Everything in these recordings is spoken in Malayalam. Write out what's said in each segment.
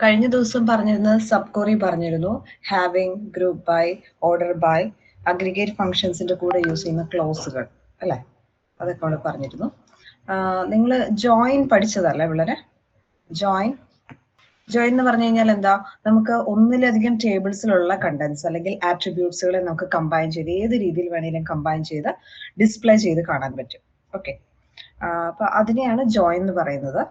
കഴിഞ്ഞ ദിവസം പറഞ്ഞിരുന്നത് സബ് ക്വറി പറഞ്ഞിരുന്നു. Having, group by, order by, aggregate ഫങ്ഷൻസിന്റെ കൂടെ യൂസ് ചെയ്യുന്ന ക്ലോസുകൾ അല്ലേ, അതൊക്കെ അവിടെ പറഞ്ഞിരുന്നു. നിങ്ങൾ ജോയിൻ പഠിച്ചതല്ലേ പിള്ളേരെ? ജോയിൻ എന്ന് പറഞ്ഞു കഴിഞ്ഞാൽ എന്താ, നമുക്ക് ഒന്നിലധികം ടേബിൾസിലുള്ള കണ്ടന്റ്സ് അല്ലെങ്കിൽ ആട്രിബ്യൂട്ട്സുകളെ നമുക്ക് കമ്പൈൻ ചെയ്ത് ഏത് രീതിയിൽ വേണമെങ്കിലും കമ്പൈൻ ചെയ്ത് ഡിസ്പ്ലേ ചെയ്ത് കാണാൻ പറ്റും. ഓക്കെ, അപ്പൊ അതിനെയാണ് ജോയിൻ എന്ന് പറയുന്നത്.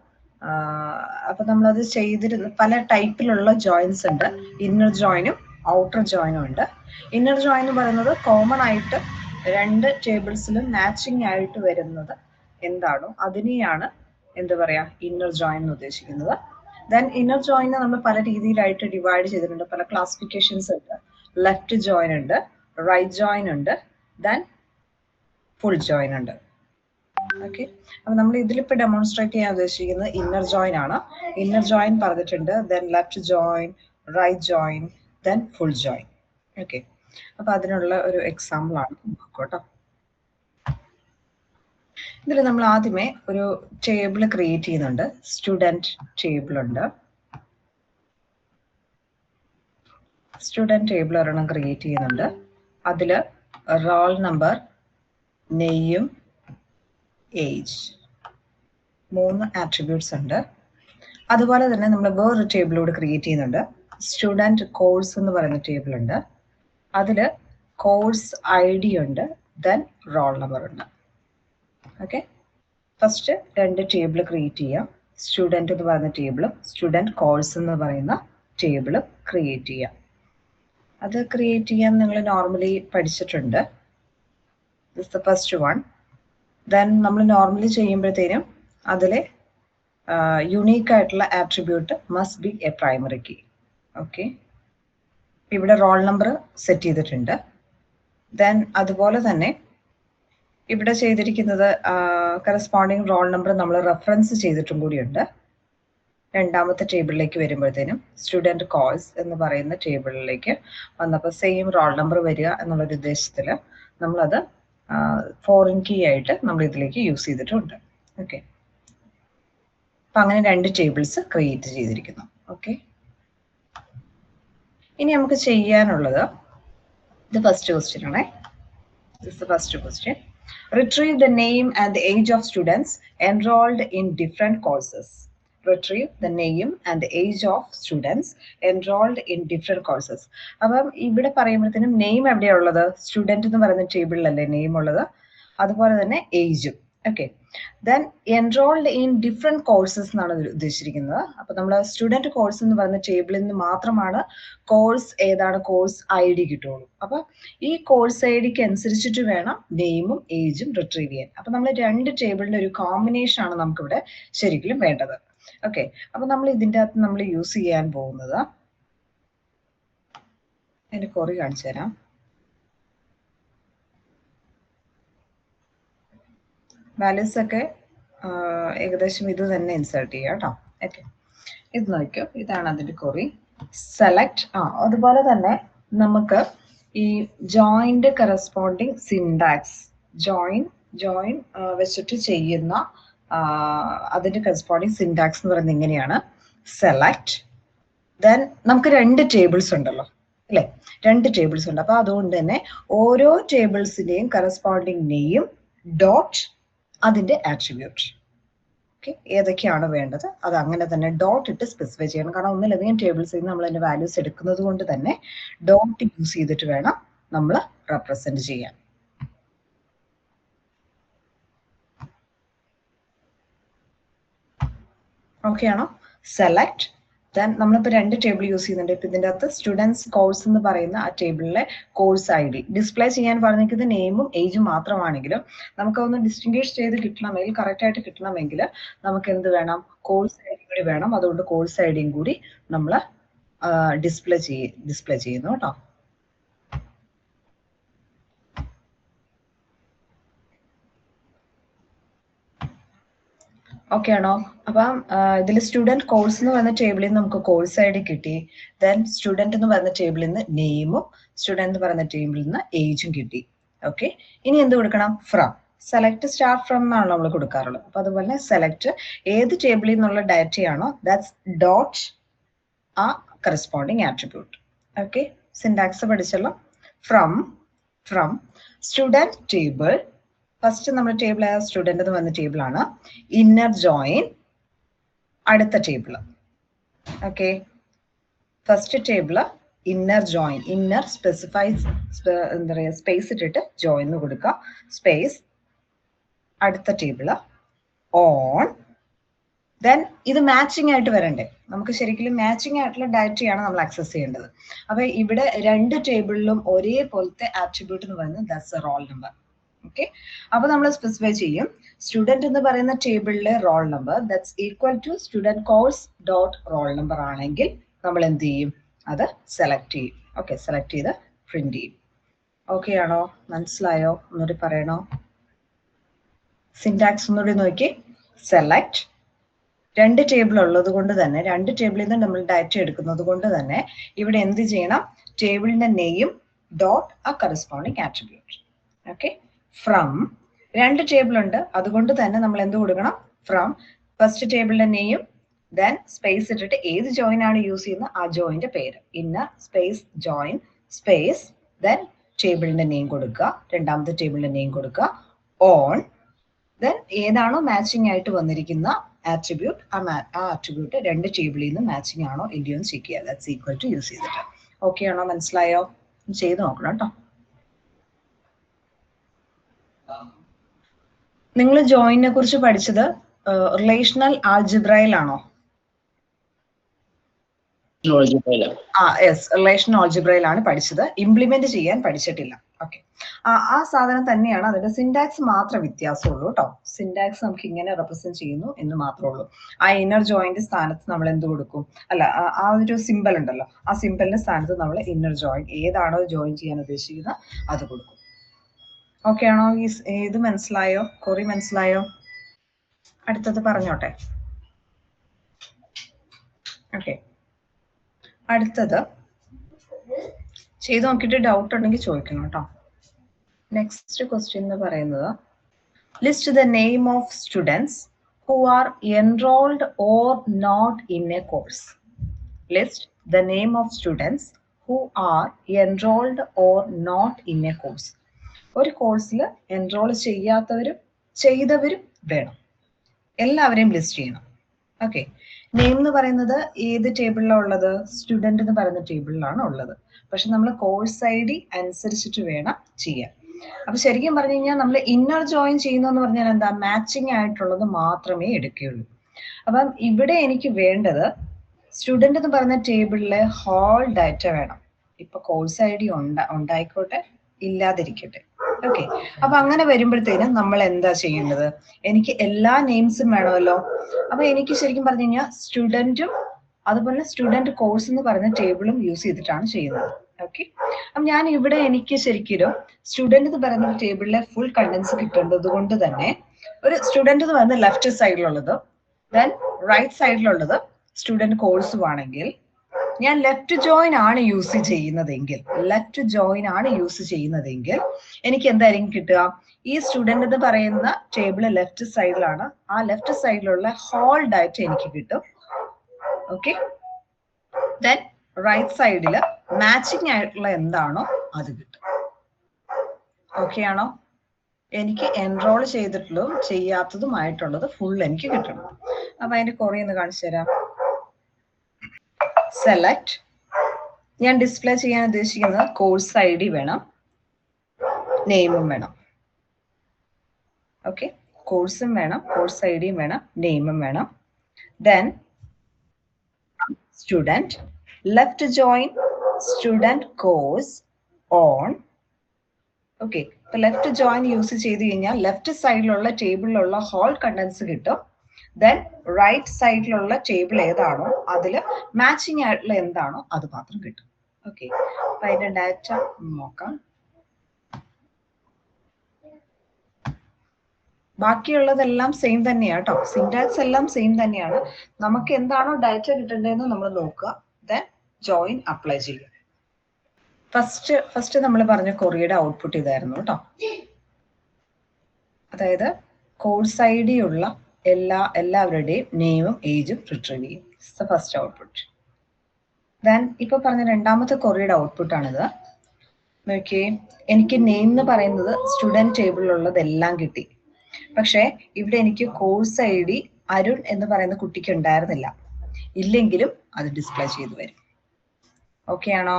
അപ്പൊ നമ്മളത് ചെയ്തിരുന്ന പല ടൈപ്പിലുള്ള ജോയിൻസ് ഉണ്ട്. ഇന്നർ ജോയിനും ഔട്ടർ ജോയിനും ഉണ്ട്. ഇന്നർ ജോയിൻ എന്ന് പറയുന്നത് കോമൺ ആയിട്ട് രണ്ട് ടേബിൾസിലും മാച്ചിങ് ആയിട്ട് വരുന്നത് എന്താണോ അതിനെയാണ് എന്താ പറയാ ഇന്നർ ജോയിൻ എന്ന് ഉദ്ദേശിക്കുന്നത്. ദെൻ ഇന്നർ ജോയിനെ നമ്മൾ പല രീതിയിലായിട്ട് ഡിവൈഡ് ചെയ്തിട്ടുണ്ട്, പല ക്ലാസിഫിക്കേഷൻസ് ഉണ്ട്. ലെഫ്റ്റ് ജോയിൻ ഉണ്ട്, റൈറ്റ് ജോയിൻ ഉണ്ട്, ദെൻ ഫുൾ ജോയിൻ ഉണ്ട്. ഓക്കെ, അപ്പൊ നമ്മൾ ഇതിലിപ്പോ ഡെമോൺസ്ട്രേറ്റ് ചെയ്യാൻ ഉദ്ദേശിക്കുന്നത് ഇന്നർ ജോയിൻ ആണ്. ഇന്നർ ജോയിൻ പറഞ്ഞിട്ടുണ്ട്, then left join, right join, then full join. Okay, അപ്പൊ അതിനുള്ള ഒരു എക്സാമ്പിൾ ആണ് നോക്കട്ടോ. ഇതിൽ നമ്മൾ ആദ്യമേ ഒരു ടേബിൾ ക്രിയേറ്റ് ചെയ്യുന്നുണ്ട്. സ്റ്റുഡന്റ് ടേബിൾ ഉണ്ട്. സ്റ്റുഡന്റ് ടേബിൾ ഒരെണ്ണം ക്രിയേറ്റ് ചെയ്യുന്നുണ്ട്. അതില് റോൾ നമ്പർ, നെയ്യും ഏജ്, 3 ആട്രിബ്യൂട്ട്സ് ഉണ്ട്. അതുപോലെ തന്നെ നമ്മൾ വേറൊരു ടേബിളോട് ക്രിയേറ്റ് ചെയ്യുന്നുണ്ട്. സ്റ്റുഡന്റ് കോഴ്സ് എന്ന് പറയുന്ന ടേബിൾ ഉണ്ട്. അതിൽ കോഴ്സ് ID ഉണ്ട്, ദെൻ റോൾ നമ്പർ ഉണ്ട്. ഓക്കെ, ഫസ്റ്റ് 2 ടേബിൾ ക്രിയേറ്റ് ചെയ്യാം. സ്റ്റുഡന്റ് എന്ന് പറയുന്ന ടേബിളും സ്റ്റുഡന്റ് കോഴ്സ് എന്ന് പറയുന്ന ടേബിളും ക്രിയേറ്റ് ചെയ്യാം. അത് ക്രിയേറ്റ് ചെയ്യാൻ നിങ്ങൾ നോർമലി പഠിച്ചിട്ടുണ്ട്. This the first one. Then നമ്മൾ നോർമലി ചെയ്യുമ്പോഴത്തേനും അതിലെ യുണീക്ക് ആയിട്ടുള്ള attribute must be a primary key. Okay, ഇവിടെ റോൾ നമ്പർ സെറ്റ് ചെയ്തിട്ടുണ്ട്. ദെൻ അതുപോലെ തന്നെ ഇവിടെ ചെയ്തിരിക്കുന്നത് കറസ്പോണ്ടിങ് റോൾ നമ്പർ നമ്മൾ റെഫറൻസ് ചെയ്തിട്ടും കൂടിയുണ്ട്. രണ്ടാമത്തെ ടേബിളിലേക്ക് വരുമ്പോഴത്തേനും സ്റ്റുഡൻറ് കോഴ്സ് എന്ന് പറയുന്ന ടേബിളിലേക്ക് വന്നപ്പോൾ സെയിം റോൾ നമ്പർ വരിക എന്നുള്ളൊരു ഉദ്ദേശത്തിൽ നമ്മളത് ഫോറിൻ കീ ആയിട്ട് നമ്മൾ ഇതിലേക്ക് യൂസ് ചെയ്തിട്ടുണ്ട്. ഓക്കെ, അപ്പം അങ്ങനെ 2 ടേബിൾസ് ക്രിയേറ്റ് ചെയ്തിരിക്കുന്നു. ഓക്കെ, ഇനി നമുക്ക് ചെയ്യാനുള്ളത് ഇത് ഫസ്റ്റ് ക്വസ്റ്റ്യൻ ആണേ. This the first question. Retrieve the name and the age of students enrolled in different courses. Retrieve the name and the age of students enrolled in different courses. അപ്പം ഇവിടെ പറയുമ്പോഴത്തേനും നെയിം എവിടെയാണ് ഉള്ളത്? സ്റ്റുഡൻറ് എന്ന് പറയുന്ന ടേബിളിലല്ലേ നെയിം ഉള്ളത്, അതുപോലെ തന്നെ ഏജും. Okay, then enrolled in different courses എന്നാണ് ഉദ്ദേശിച്ചിരിക്കുന്നത്. അപ്പൊ നമ്മൾ സ്റ്റുഡന്റ് കോഴ്സ് എന്ന് പറയുന്ന ടേബിളിൽ നിന്ന് മാത്രമാണ് കോഴ്സ് ഏതാണ് കോഴ്സ് ID കിട്ടുള്ളൂ. അപ്പൊ ഈ കോഴ്സ് IDക്ക് അനുസരിച്ചിട്ട് വേണം നെയിമും ഏജും റിട്രീവ് ചെയ്യാൻ. അപ്പൊ നമ്മൾ 2 ടേബിളിന്റെ ഒരു കോമ്പിനേഷൻ ആണ് നമുക്കിവിടെ ശരിക്കും വേണ്ടത്. ഓക്കെ, അപ്പൊ നമ്മൾ ഇതിൻ്റെ അകത്ത് നമ്മൾ യൂസ് ചെയ്യാൻ പോകുന്നത്, അതിന്റെ കൊറി കാണിച്ചു തരാം. വാല്യൂസ് ഒക്കെ ഏകദേശം ഇത് തന്നെ ഇൻസേർട്ട് ചെയ്യാം കേട്ടോ. ഓക്കെ, ഇത് നോക്കിയോ, ഇതാണ് അതിന്റെ കൊറി. സെലക്ട്, അതുപോലെ തന്നെ നമുക്ക് ഈ ജോയിന്റ് കറസ്പോണ്ടിങ് സിൻടാക്സ്, ജോയിൻ വെച്ചിട്ട് ചെയ്യുന്ന അതിന്റെ കറസ്പോണ്ടിങ് സിൻടാക്സ് എന്ന് പറയുന്നത് ഇങ്ങനെയാണ്. സെലക്ട്, ദെൻ നമുക്ക് 2 ടേബിൾസ് ഉണ്ടല്ലോ അല്ലെ, 2 ടേബിൾസ് ഉണ്ട്. അപ്പൊ അതുകൊണ്ട് തന്നെ ഓരോ ടേബിൾസിന്റെയും കറസ്പോണ്ടിങ് നെയിം ഡോട്ട് അതിന്റെ ആട്രിബ്യൂട്ട്. ഓക്കെ, ഏതൊക്കെയാണ് വേണ്ടത് അത് അങ്ങനെ തന്നെ ഡോട്ട് ഇട്ട് സ്പെസിഫൈ ചെയ്യണം. കാരണം ഒന്നിലധികം ടേബിൾസിൽ നിന്ന് നമ്മൾ അതിന്റെ വാല്യൂസ് എടുക്കുന്നത് കൊണ്ട് തന്നെ ഡോട്ട് യൂസ് ചെയ്തിട്ട് വേണം നമ്മൾ റെപ്രസെന്റ് ചെയ്യാൻ. ഓക്കെ ആണോ? സെലക്ട്, ദെൻ നമ്മളിപ്പോൾ 2 ടേബിൾ യൂസ് ചെയ്യുന്നുണ്ട്. ഇപ്പം ഇതിൻ്റെ അകത്ത് സ്റ്റുഡൻസ് കോഴ്സ് എന്ന് പറയുന്ന ആ ടേബിളിലെ കോഴ്സ് ID ഡിസ്പ്ലേ ചെയ്യാൻ പറഞ്ഞിരിക്കുന്നത് നെയിമും ഏജും മാത്രമാണെങ്കിലും നമുക്കൊന്ന് ഡിസ്റ്റിംഗ്വിഷ് ചെയ്ത് കിട്ടണമെങ്കിൽ, കറക്റ്റ് ആയിട്ട് കിട്ടണമെങ്കിൽ നമുക്ക് എന്ത് വേണം? കോഴ്സ് ID കൂടി വേണം. അതുകൊണ്ട് കോഴ്സ് IDയും കൂടി നമ്മൾ ഡിസ്പ്ലേ ചെയ്യുന്നു കേട്ടോ. ഓക്കെ ആണോ? അപ്പം ഇതിൽ സ്റ്റുഡന്റ് കോഴ്സ് എന്ന് പറയുന്ന ടേബിളിൽ നിന്ന് നമുക്ക് കോഴ്സ് ID കിട്ടി. ദെൻ സ്റ്റുഡന്റ് എന്ന് പറയുന്ന ടേബിളിൽ നിന്ന് നെയിമും സ്റ്റുഡന്റ് എന്ന് പറയുന്ന ടേബിളിൽ നിന്ന് ഏജും കിട്ടി. ഓക്കെ, ഇനി എന്ത് കൊടുക്കണം? ഫ്രം. സെലക്ട് സ്റ്റാർട്ട് ഫ്രം എന്നാണ് നമ്മൾ കൊടുക്കാറുള്ളത്. അപ്പൊ അതുപോലെ സെലക്ട് ഏത് ടേബിളിൽ നിന്നുള്ള ഡാറ്റയാണോ ദാറ്റ്സ് ഡോട്ട് ആ കറസ്പോണ്ടിങ് ആട്രിബ്യൂട്ട്. ഓക്കെ, സിൻടാക്സ് പഠിച്ചല്ലോ. ഫ്രം സ്റ്റുഡൻറ് ടേബിൾ, ഫസ്റ്റ് നമ്മൾ ടേബിൾ സ്റ്റുഡൻ്റ് എന്ന് വന്ന ടേബിളാണ്. ഇന്നർ ജോയിൻ അടുത്ത table. Okay, first table inner join, inner specifies എന്താ പറയുക സ്പേസ് ഇട്ടിട്ട് ജോയിൻ എന്ന് കൊടുക്കുക, സ്പേസ് അടുത്ത ടേബിള് ഓൺ. ദെൻ ഇത് മാച്ചിങ് ആയിട്ട് വരണ്ടേ, നമുക്ക് ശരിക്കും മാച്ചിങ് ആയിട്ടുള്ള ഡയറക്ടറിയാണ് നമ്മൾ ആക്സസ് ചെയ്യേണ്ടത്. അപ്പൊ ഇവിടെ രണ്ട് ടേബിളിലും ഒരേപോലത്തെ ആട്രിബ്യൂട്ട് എന്ന് പറയുന്നത് that's a roll number. Okay, അപ്പൊ നമ്മൾ സ്പെസിഫൈ ചെയ്യും സ്റ്റുഡൻറ് എന്ന് പറയുന്ന ടേബിളിലെ roll number that's equal to student course dot roll number ആണെങ്കിൽ നമ്മൾ എന്ത് ചെയ്യും, അത് സെലക്ട് ചെയ്യും. ഓക്കെ, സെലക്ട് ചെയ്ത് പ്രിന്റ് ചെയ്യും. ഓക്കെ ആണോ, മനസ്സിലായോ? ഒന്നുകൂടി പറയണോ? സിൻടാക്സ് ഒന്നുകൂടി നോക്കി. സെലക്ട്, രണ്ട് ടേബിൾ ഉള്ളത് കൊണ്ട് തന്നെ, രണ്ട് ടേബിളിൽ നിന്ന് നമ്മൾ ഡാറ്റ എടുക്കുന്നത് കൊണ്ട് തന്നെ ഇവിടെ എന്ത് ചെയ്യണം, ടേബിളിന്റെ നെയിം ഡോട്ട് ആ കറസ്പോണ്ടിങ് ആട്രിബ്യൂട്ട്. ഓക്കെ, ഫ്രം രണ്ട് ടേബിൾ ഉണ്ട്, അതുകൊണ്ട് തന്നെ നമ്മൾ എന്ത് കൊടുക്കണം, ഫ്രം ഫസ്റ്റ് ടേബിളിന്റെ നെയിം, ദെൻ സ്പേസ് ഇട്ടിട്ട് ഏത് ജോയിൻ ആണ് യൂസ് ചെയ്യുന്നത് ആ ജോയിന്റെ പേര്, inner space join space then ടേബിളിന്റെ നെയിം കൊടുക്കുക, രണ്ടാമത്തെ ടേബിളിന്റെ നെയിം കൊടുക്കുക, ഓൺ. ദെൻ ഏതാണോ മാച്ചിങ് ആയിട്ട് വന്നിരിക്കുന്ന ആട്രിബ്യൂട്ട്, ആ ആട്രിബ്യൂട്ട് രണ്ട് ടേബിളിൽ നിന്ന് മാച്ചിങ് ആണോ ഇല്ലയോ എന്ന് ചെക്ക് ചെയ്യുക. ദാറ്റ്സ് ഈക്വൽ ടു യൂസ് ചെയ്തിട്ട്. ഓക്കെ ആണോ, മനസ്സിലായോ? ചെയ്ത് നോക്കണം കേട്ടോ. നിങ്ങൾ ജോയിനെ കുറിച്ച് പഠിച്ചത് റിലേഷണൽ ആൾജിബ്രയിലാണോ? റിലേഷണൽ ആൾജിബ്രയിലാണ് പഠിച്ചത്, ഇംപ്ലിമെന്റ് ചെയ്യാൻ പഠിച്ചിട്ടില്ല. ഓക്കെ, ആ സാധനം തന്നെയാണ്, അതിന്റെ സിൻടാക്സ് മാത്രമേ വ്യത്യാസമുള്ളൂ കേട്ടോ. സിൻടാക്സ് നമുക്ക് ഇങ്ങനെ റെപ്രസെന്റ് ചെയ്യുന്നു എന്ന് മാത്രമേ ഉള്ളൂ. ആ ഇന്നർ ജോയിന്റ് സ്ഥാനത്ത് നമ്മൾ എന്ത് കൊടുക്കും, അല്ല ആ ഒരു സിമ്പിൾ ഉണ്ടല്ലോ, ആ സിമ്പിളിന്റെ സ്ഥാനത്ത് നമ്മൾ ഇന്നർ ജോയിൻ ഏതാണോ ജോയിൻ ചെയ്യാൻ ഉദ്ദേശിക്കുന്നത് അത് കൊടുക്കും. ഓക്കെ ആണോ? ഇത് മനസ്സിലായോ? കൊറി മനസ്സിലായോ? അടുത്തത് പറഞ്ഞോട്ടെ. ഓക്കെ, അടുത്തത് ചെയ്ത് നോക്കിയിട്ട് ഡൗട്ട് ഉണ്ടെങ്കിൽ ചോദിക്കണം കേട്ടോ. നെക്സ്റ്റ് ക്വസ്റ്റ്യൻ എന്ന് പറയുന്നത് list the name of students who are enrolled or not in a course. List the name of students who are enrolled or not in a course. ഒരു കോഴ്സിൽ എൻറോൾ ചെയ്യാത്തവരും ചെയ്തവരും വേണം, എല്ലാവരെയും ലിസ്റ്റ് ചെയ്യണം. ഓക്കെ, നെയിം എന്ന് പറയുന്നത് ഏത് ടേബിളിലാണ് ഉള്ളത്, സ്റ്റുഡൻറ് എന്ന് പറയുന്ന ടേബിളിലാണ് ഉള്ളത്. പക്ഷെ നമ്മൾ കോഴ്സ് ഐ ഡി അനുസരിച്ചിട്ട് വേണം ചെയ്യാൻ. അപ്പൊ ശരിക്കും പറഞ്ഞു കഴിഞ്ഞാൽ നമ്മൾ ഇന്നർ ജോയിൻ ചെയ്യുന്നതെന്ന് പറഞ്ഞാൽ എന്താ, മാച്ചിങ് ആയിട്ടുള്ളത് മാത്രമേ എടുക്കുകയുള്ളൂ. അപ്പം ഇവിടെ എനിക്ക് വേണ്ടത് സ്റ്റുഡൻറ് എന്ന് പറയുന്ന ടേബിളിലെ ഹോൾ ഡാറ്റ വേണം. ഇപ്പൊ കോഴ്സ് ഐ ഡി ഉണ്ടായിക്കോട്ടെ ഇല്ലാതിരിക്കട്ടെ. ഓക്കെ, അപ്പൊ അങ്ങനെ വരുമ്പോഴത്തേനും നമ്മൾ എന്താ ചെയ്യുന്നത്, എനിക്ക് എല്ലാ നെയിംസും വേണമല്ലോ. അപ്പൊ എനിക്ക് ശരിക്കും പറഞ്ഞു കഴിഞ്ഞാൽ സ്റ്റുഡൻറ്റും അതുപോലെ സ്റ്റുഡൻറ് കോഴ്സ് എന്ന് പറയുന്ന ടേബിളും യൂസ് ചെയ്തിട്ടാണ് ചെയ്യുന്നത്. ഓക്കെ, അപ്പം ഞാൻ ഇവിടെ എനിക്ക് ശരിക്കും സ്റ്റുഡൻറ് എന്ന് പറയുന്ന ടേബിളിലെ ഫുൾ കണ്ടൻസ് കിട്ടേണ്ടത് കൊണ്ട് തന്നെ ഒരു സ്റ്റുഡൻറ് എന്ന് പറയുന്ന ലെഫ്റ്റ് സൈഡിലുള്ളത് ദെൻ റൈറ്റ് സൈഡിലുള്ളത് സ്റ്റുഡൻറ് കോഴ്സും ആണെങ്കിൽ ഞാൻ ലെഫ്റ്റ് ജോയിൻ ആണ് യൂസ് ചെയ്യുന്നതെങ്കിൽ എനിക്ക് എന്തായിരിക്കും കിട്ടുക, ഈ സ്റ്റുഡൻറ് എന്ന് പറയുന്ന ടേബിൾ ലെഫ്റ്റ് സൈഡിലാണ്, ആ ലെഫ്റ്റ് സൈഡിലുള്ള ഹോൾ ഡാറ്റ എനിക്ക് കിട്ടും. ഓക്കെ, ദെൻ റൈറ്റ് സൈഡിൽ മാച്ചിങ് ആയിട്ടുള്ള എന്താണോ അത് കിട്ടും. ഓക്കെ ആണോ? എനിക്ക് എൻറോൾ ചെയ്തിട്ടുള്ളതും ചെയ്യാത്തതുമായിട്ടുള്ളത് ഫുൾ എനിക്ക് കിട്ടണം. അപ്പൊ അതിന്റെ കുറേ ഒന്ന് കാണിച്ചു തരാം. സെലക്ട്, ഞാൻ ഡിസ്പ്ലേ ചെയ്യാൻ ഉദ്ദേശിക്കുന്നത് കോഴ്സ് ഐ ഡി വേണം, നെയിമും വേണം. ഓക്കെ, കോഴ്സും വേണം, കോഴ്സ് ഐ ഡിയും വേണം, നെയിമും വേണം. Then student, left join student course on. Okay, ഇപ്പൊ ലെഫ്റ്റ് ജോയിൻ യൂസ് ചെയ്ത് കഴിഞ്ഞാൽ ലെഫ്റ്റ് സൈഡിലുള്ള ടേബിളിലുള്ള ഹോൾ കണ്ടൻസ് കിട്ടും. ദെൻ റൈറ്റ് സൈഡിലുള്ള ടേബിൾ ഏതാണോ അതിൽ മാച്ചിങ് ആയിട്ടുള്ള എന്താണോ അത് മാത്രം കിട്ടും. ഓക്കെ, അപ്പൊ അതിന്റെ ഡാറ്റ നോക്കാം. ബാക്കിയുള്ളതെല്ലാം സെയിം തന്നെയാണ് കേട്ടോ, സിൻടാക്സ് എല്ലാം സെയിം തന്നെയാണ്. നമുക്ക് എന്താണോ ഡാറ്റ കിട്ടേണ്ടതെന്ന് നമ്മൾ നോക്കുക, ദെൻ ജോയിൻ അപ്ലൈ ചെയ്യുക. ഫസ്റ്റ് നമ്മൾ പറഞ്ഞ കൊറിയുടെ ഔട്ട്പുട്ട് ഇതായിരുന്നു കേട്ടോ. അതായത് കോഴ്സ് ഐ ഡി ഉള്ള എല്ലാവരുടെയും നെയിമും ഏജും റിട്രീവ് ചെയ്യും. First output. ദെൻ ഇപ്പൊ പറഞ്ഞ രണ്ടാമത്തെ കൊറിയുടെ ഔട്ട്പുട്ട് ആണിത്. നോക്കിയേ, എനിക്ക് നെയിം എന്ന് പറയുന്നത് സ്റ്റുഡൻറ് ടേബിളിലുള്ളതെല്ലാം കിട്ടി. പക്ഷെ ഇവിടെ എനിക്ക് കോഴ്സ് ഐ ഡി അരുൺ എന്ന് പറയുന്ന കുട്ടിക്ക് ഉണ്ടായിരുന്നില്ല. ഇല്ലെങ്കിലും അത് ഡിസ്പ്ലേ ചെയ്തു വരും. ഓക്കെ ആണോ?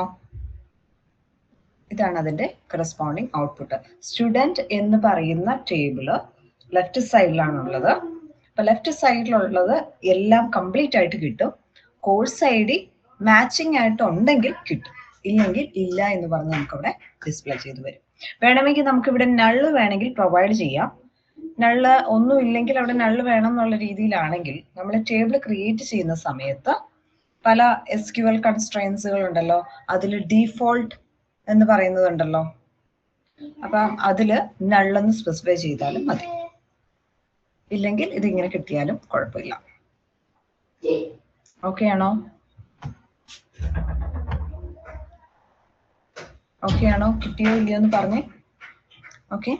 ഇതാണ് അതിന്റെ കറസ്പോണ്ടിങ് ഔട്ട്പുട്ട്. സ്റ്റുഡൻറ് എന്ന് പറയുന്ന ടേബിള് ലെഫ്റ്റ് സൈഡിലാണുള്ളത്. അപ്പൊ ലെഫ്റ്റ് സൈഡിലുള്ളത് എല്ലാം കംപ്ലീറ്റ് ആയിട്ട് കിട്ടും. കോഴ്സ് ഐ ഡി മാച്ചിങ് ആയിട്ട് ഉണ്ടെങ്കിൽ കിട്ടും, ഇല്ലെങ്കിൽ ഇല്ല എന്ന് പറഞ്ഞ് നമുക്കവിടെ ഡിസ്പ്ലേ ചെയ്ത് വരും. വേണമെങ്കിൽ നമുക്ക് ഇവിടെ നള്ള് വേണമെങ്കിൽ പ്രൊവൈഡ് ചെയ്യാം. നള്ള് ഒന്നും ഇല്ലെങ്കിൽ അവിടെ നള്ള് വേണം എന്നുള്ള രീതിയിലാണെങ്കിൽ നമ്മൾ ടേബിൾ ക്രിയേറ്റ് ചെയ്യുന്ന സമയത്ത് പല SQL കൺസ്ട്രെയിൻസുകൾ ഉണ്ടല്ലോ, അതിൽ ഡീഫോൾട്ട് എന്ന് പറയുന്നതുണ്ടല്ലോ. അപ്പം അതില് നള്ളെന്ന് സ്പെസിഫൈ ചെയ്താലും മതി, ഇല്ലെങ്കിൽ ഇതിങ്ങനെ കിട്ടിയാലും കുഴപ്പമില്ല. ഓക്കെ ആണോ? ഓക്കെ ആണോ? കിട്ടിയോ ഇല്ലയോ എന്ന് പറഞ്ഞേ. ഓക്കെ,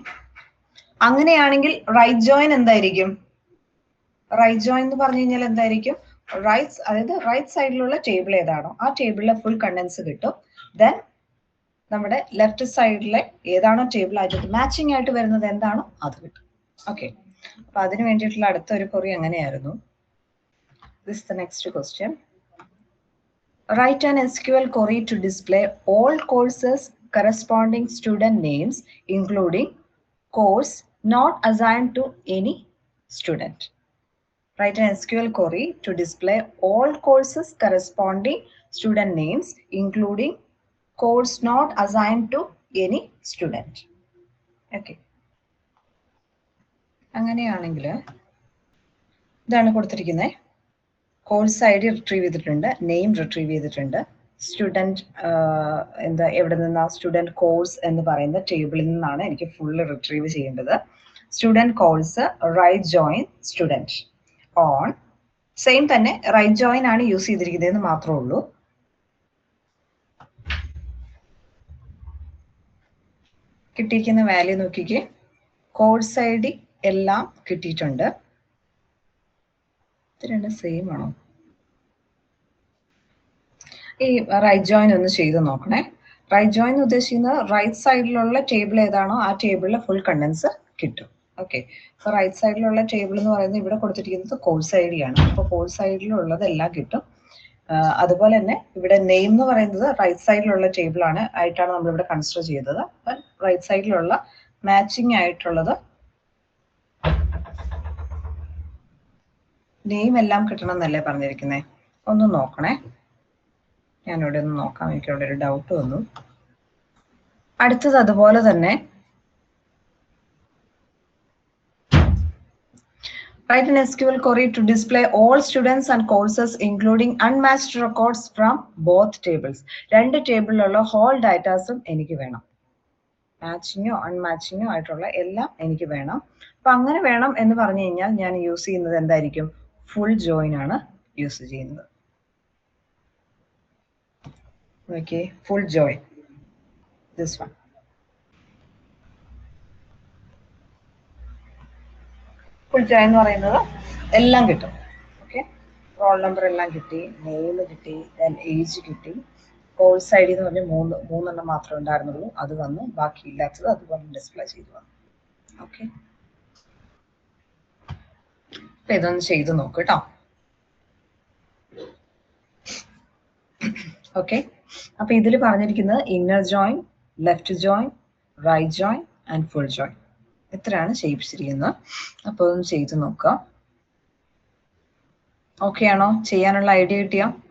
അങ്ങനെയാണെങ്കിൽ റൈറ്റ് ജോയിൻ എന്തായിരിക്കും? റൈറ്റ് ജോയിൻ എന്ന് പറഞ്ഞു കഴിഞ്ഞാൽ എന്തായിരിക്കും? അതായത് റൈറ്റ് സൈഡിലുള്ള ടേബിൾ ഏതാണോ ആ ടേബിളിലെ ഫുൾ കണ്ടൻസ് കിട്ടും. ദെൻ നമ്മുടെ ലെഫ്റ്റ് സൈഡിലെ ഏതാണോ ടേബിൾ ആയിട്ട് മാച്ചിങ് ആയിട്ട് വരുന്നത് എന്താണോ അത് കിട്ടും. ഓക്കെ, അപ്പൊ അതിന് വേണ്ടിയിട്ടുള്ള അടുത്ത ഒരു ക്വറി എങ്ങനെയായിരുന്നു? This the next question. Write an SQL query to display all courses corresponding student names, including course not assigned to any student. Write an SQL query to display all courses corresponding student names, including course not assigned to any student. Okay. അങ്ങനെയാണെങ്കിൽ ഇതാണ് കൊടുത്തിരിക്കുന്നത്. കോഴ്സ് ഐ ഡി റിട്രീവ് ചെയ്തിട്ടുണ്ട്, നെയിം റിട്രീവ് ചെയ്തിട്ടുണ്ട്, സ്റ്റുഡൻറ് എവിടെ നിന്നാണ് സ്റ്റുഡൻറ് കോഴ്സ് എന്ന് പറയുന്ന ടേബിളിൽ നിന്നാണ് എനിക്ക് ഫുള്ള് റിട്രീവ് ചെയ്യേണ്ടത്. Student course right join student on same തന്നെ റൈറ്റ് ജോയിൻ ആണ് യൂസ് ചെയ്തിരിക്കുന്നതെന്ന് മാത്രമേ ഉള്ളൂ. കിട്ടിയിരിക്കുന്ന വാല്യൂ നോക്കിക്കേ, കോഴ്സ് ഐ ഡി എല്ലാം കിട്ടിയിട്ടുണ്ട്. ഇത് രണ്ടും സെയിം ആണോ? ഈ റൈറ്റ് ജോയിൻ ഒന്ന് ചെയ്ത് നോക്കണേ. റൈറ്റ് ജോയിൻ ഉദ്ദേശിക്കുന്നത് റൈറ്റ് സൈഡിലുള്ള ടേബിൾ ഏതാണോ ആ ടേബിളിലെ ഫുൾ കണ്ടൻസ് കിട്ടും. ഓക്കെ, അപ്പോൾ റൈറ്റ് സൈഡിലുള്ള ടേബിൾ എന്ന് പറയുന്നത് ഇവിടെ കൊടുത്തിരിക്കുന്നത് കോഴ്സ് ഐ ഡി ആണ്. അപ്പോൾ കോഴ്സ് ഐ ഡിയിലുള്ളതെല്ലാം കിട്ടും. അതുപോലെ തന്നെ ഇവിടെ നെയിം എന്ന് പറയുന്നത് റൈറ്റ് സൈഡിലുള്ള ടേബിൾ ആയിട്ടാണ് നമ്മളിവിടെ കൺസിഡർ ചെയ്തത്. അപ്പം റൈറ്റ് സൈഡിലുള്ള മാച്ചിങ് ആയിട്ടുള്ളത് നെയിം എല്ലാം കിട്ടണം എന്നല്ലേ പറഞ്ഞിരിക്കുന്നത്? ഒന്ന് നോക്കണേ, ഞാനിവിടെ ഒന്ന് നോക്കാം, എനിക്ക് അവിടെ ഒരു ഡൗട്ട് വന്നു. അടുത്തത് അതുപോലെ തന്നെ write an SQL query to display all students and courses including unmatched records from both tables. രണ്ട് ടേബിളിലുള്ള ഹോൾ ഡാറ്റാസും എനിക്ക് വേണം. മാച്ചിങ്ങോ അൺമാച്ചിങ്ങോ ആയിട്ടുള്ള എല്ലാം എനിക്ക് വേണം. അപ്പൊ അങ്ങനെ വേണം എന്ന് പറഞ്ഞു കഴിഞ്ഞാൽ ഞാൻ യൂസ് ചെയ്യുന്നത് എന്തായിരിക്കും? ഫുൾ ജോയിൻ ആണ് യൂസ് ചെയ്യുന്നത്. Okay, full join, this one. Full join എന്ന് പറയുന്നത് എല്ലാം കിട്ടും. ഓക്കെ, റോൾ നമ്പർ എല്ലാം കിട്ടി, നെയിം കിട്ടി, ദെൻ ഏജ് കിട്ടി, കോഴ്സ് ഐ ഡി എന്ന് പറഞ്ഞ് മൂന്നെണ്ണം മാത്രമേ ഉണ്ടായിരുന്നുള്ളൂ, അത് വന്നു. ബാക്കി ഇല്ലാത്തത് അതുപോലെ ഡിസ്പ്ലേ ചെയ്തു വന്നു. ഓക്കെ, അപ്പൊ ഇതൊന്ന് ചെയ്ത് നോക്ക് കേട്ടോ. ഓക്കെ, അപ്പൊ ഇതിൽ പറഞ്ഞിരിക്കുന്നത് inner join, left join, right join and full join, ഇത്രയാണ് ചെയ്യിപ്പിച്ചിരിക്കുന്നത്. അപ്പോൾ ഒന്ന് ചെയ്ത് നോക്കുക. ഓക്കെ ആണോ? ചെയ്യാനുള്ള ഐഡിയ കിട്ടിയോ?